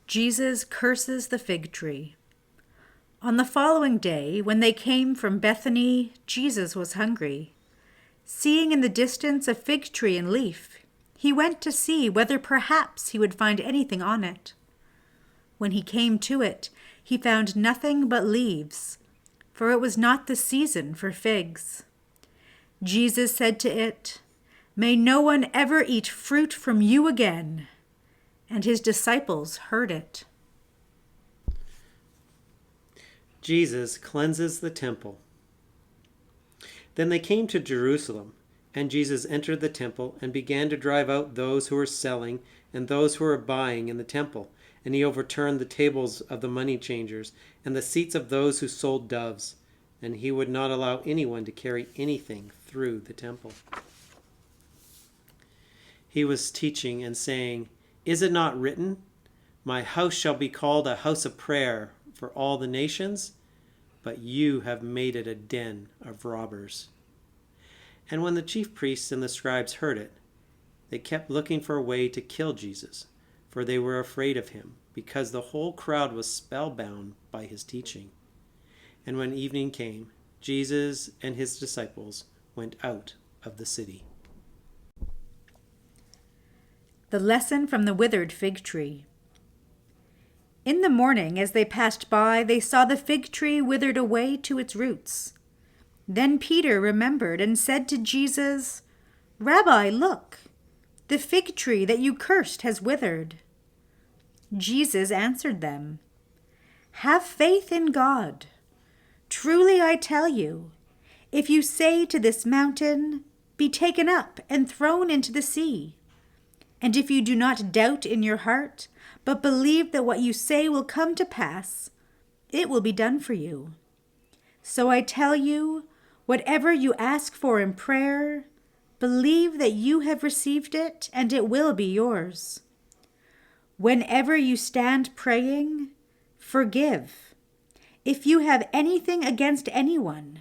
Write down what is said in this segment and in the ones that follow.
Jesus curses the fig tree. On the following day, when they came from Bethany, Jesus was hungry. Seeing in the distance a fig tree in leaf, he went to see whether perhaps he would find anything on it. When he came to it, he found nothing but leaves, for it was not the season for figs. Jesus said to it, "May no one ever eat fruit from you again." And his disciples heard it. Jesus cleanses the temple. Then they came to Jerusalem, and Jesus entered the temple and began to drive out those who were selling and those who were buying in the temple. And he overturned the tables of the money changers and the seats of those who sold doves. And he would not allow anyone to carry anything through the temple. He was teaching and saying, "Is it not written, 'My house shall be called a house of prayer for all the nations'? But you have made it a den of robbers." And when the chief priests and the scribes heard it, they kept looking for a way to kill Jesus, for they were afraid of him, because the whole crowd was spellbound by his teaching. And when evening came, Jesus and his disciples went out of the city. The lesson from the withered fig tree. In the morning, as they passed by, they saw the fig tree withered away to its roots. Then Peter remembered and said to Jesus, "Rabbi, look, the fig tree that you cursed has withered." Jesus answered them, "Have faith in God. Truly I tell you, if you say to this mountain, 'Be taken up and thrown into the sea,' and if you do not doubt in your heart, but believe that what you say will come to pass, it will be done for you. So I tell you, whatever you ask for in prayer, believe that you have received it, and it will be yours. Whenever you stand praying, forgive, if you have anything against anyone,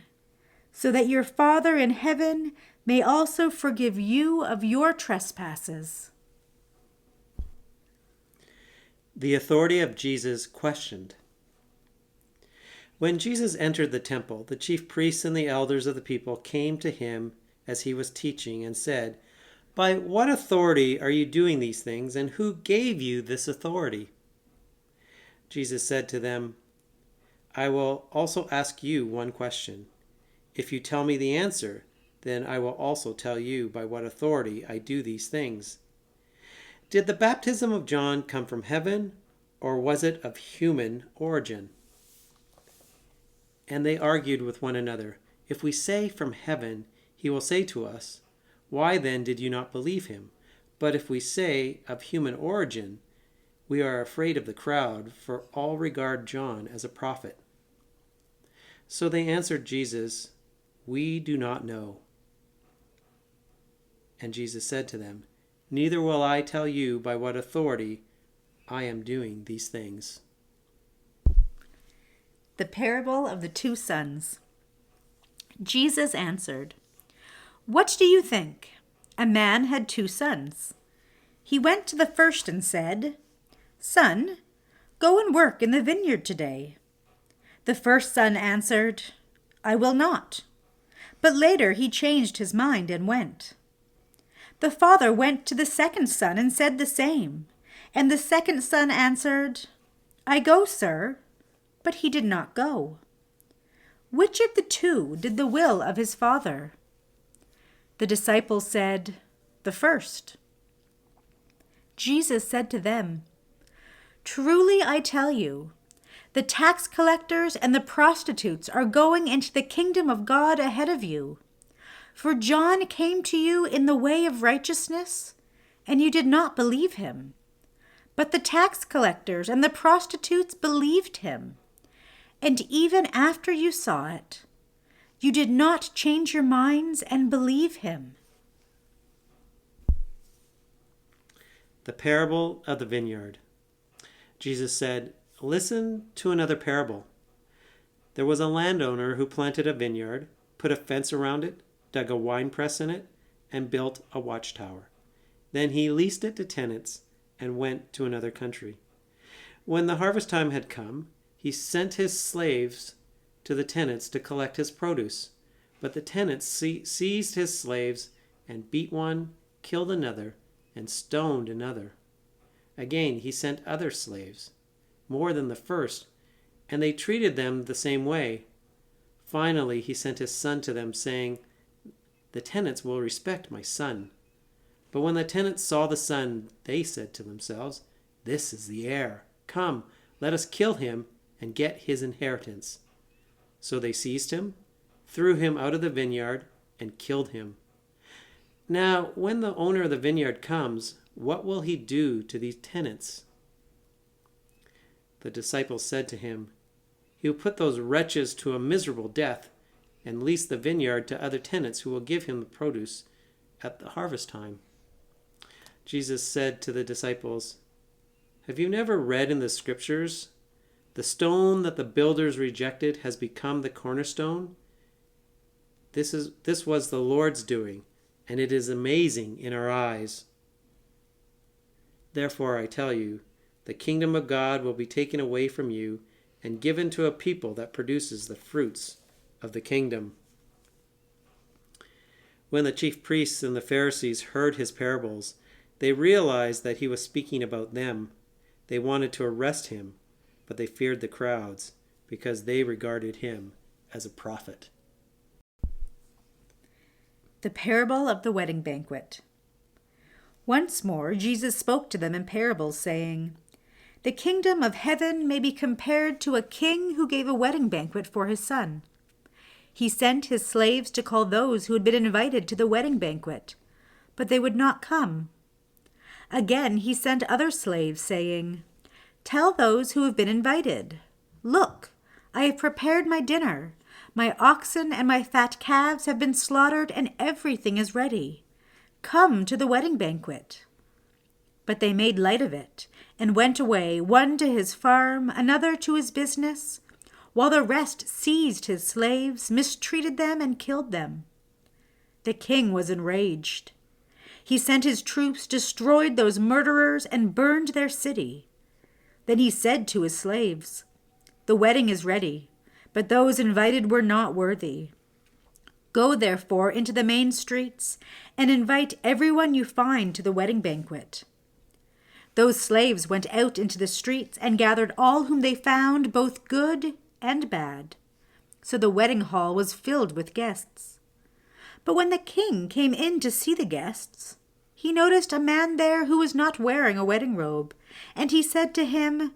so that your Father in heaven may also forgive you of your trespasses." The authority of Jesus questioned. When Jesus entered the temple, the chief priests and the elders of the people came to him as he was teaching and said, "By what authority are you doing these things, and who gave you this authority?" Jesus said to them, "I will also ask you one question. If you tell me the answer, then I will also tell you by what authority I do these things. Did the baptism of John come from heaven, or was it of human origin?" And they argued with one another, "If we say from heaven, he will say to us, 'Why then did you not believe him?' But if we say of human origin, we are afraid of the crowd, for all regard John as a prophet." So they answered Jesus, "We do not know." And Jesus said to them, "Neither will I tell you by what authority I am doing these things." The parable of the two sons. Jesus answered, "What do you think? A man had 2 sons. He went to the first and said, 'Son, go and work in the vineyard today.' The first son answered, 'I will not.' But later he changed his mind and went. The father went to the second son and said the same. And the second son answered, 'I go, sir.' But he did not go. Which of the 2 did the will of his father?" The disciples said, "The first." Jesus said to them, "Truly I tell you, the tax collectors and the prostitutes are going into the kingdom of God ahead of you. For John came to you in the way of righteousness, and you did not believe him. But the tax collectors and the prostitutes believed him. And even after you saw it, you did not change your minds and believe him." The parable of the vineyard. Jesus said, "Listen to another parable. There was a landowner who planted a vineyard, put a fence around it, dug a winepress in it, and built a watchtower. Then he leased it to tenants and went to another country. When the harvest time had come, he sent his slaves to the tenants to collect his produce. But the tenants seized his slaves and beat one, killed another, and stoned another. Again, he sent other slaves, more than the first, and they treated them the same way. Finally, he sent his son to them, saying, "The tenants will respect my son." But when the tenants saw the son, they said to themselves, "This is the heir. Come, let us kill him and get his inheritance." So they seized him, threw him out of the vineyard, and killed him. Now, when the owner of the vineyard comes, what will he do to these tenants? The disciples said to him, "He will put those wretches to a miserable death and lease the vineyard to other tenants who will give him the produce at the harvest time." Jesus said to the disciples, "Have you never read in the scriptures, 'The stone that the builders rejected has become the cornerstone'? This was the Lord's doing, and it is amazing in our eyes. Therefore I tell you, the kingdom of God will be taken away from you and given to a people that produces the fruits of the kingdom." When the chief priests and the Pharisees heard his parables, they realized that he was speaking about them. They wanted to arrest him, but they feared the crowds because they regarded him as a prophet. The parable of the wedding banquet. Once more, Jesus spoke to them in parables, saying, "The kingdom of heaven may be compared to a king who gave a wedding banquet for his son. He sent his slaves to call those who had been invited to the wedding banquet, but they would not come. Again, he sent other slaves, saying, 'Tell those who have been invited, look, I have prepared my dinner. My oxen and my fat calves have been slaughtered, and everything is ready. Come to the wedding banquet.' But they made light of it, and went away, one to his farm, another to his business, while the rest seized his slaves, mistreated them, and killed them. The king was enraged. He sent his troops, destroyed those murderers, and burned their city. Then he said to his slaves, 'The wedding is ready, but those invited were not worthy. Go, therefore, into the main streets and invite everyone you find to the wedding banquet.' Those slaves went out into the streets and gathered all whom they found, both good and bad. So the wedding hall was filled with guests. But when the king came in to see the guests, he noticed a man there who was not wearing a wedding robe, and he said to him,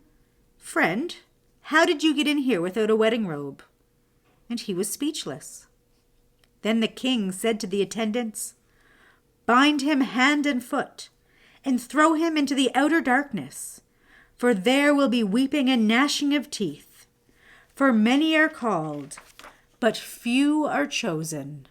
'Friend, how did you get in here without a wedding robe?' And he was speechless. Then the king said to the attendants, 'Bind him hand and foot, and throw him into the outer darkness, for there will be weeping and gnashing of teeth. For many are called, but few are chosen.'"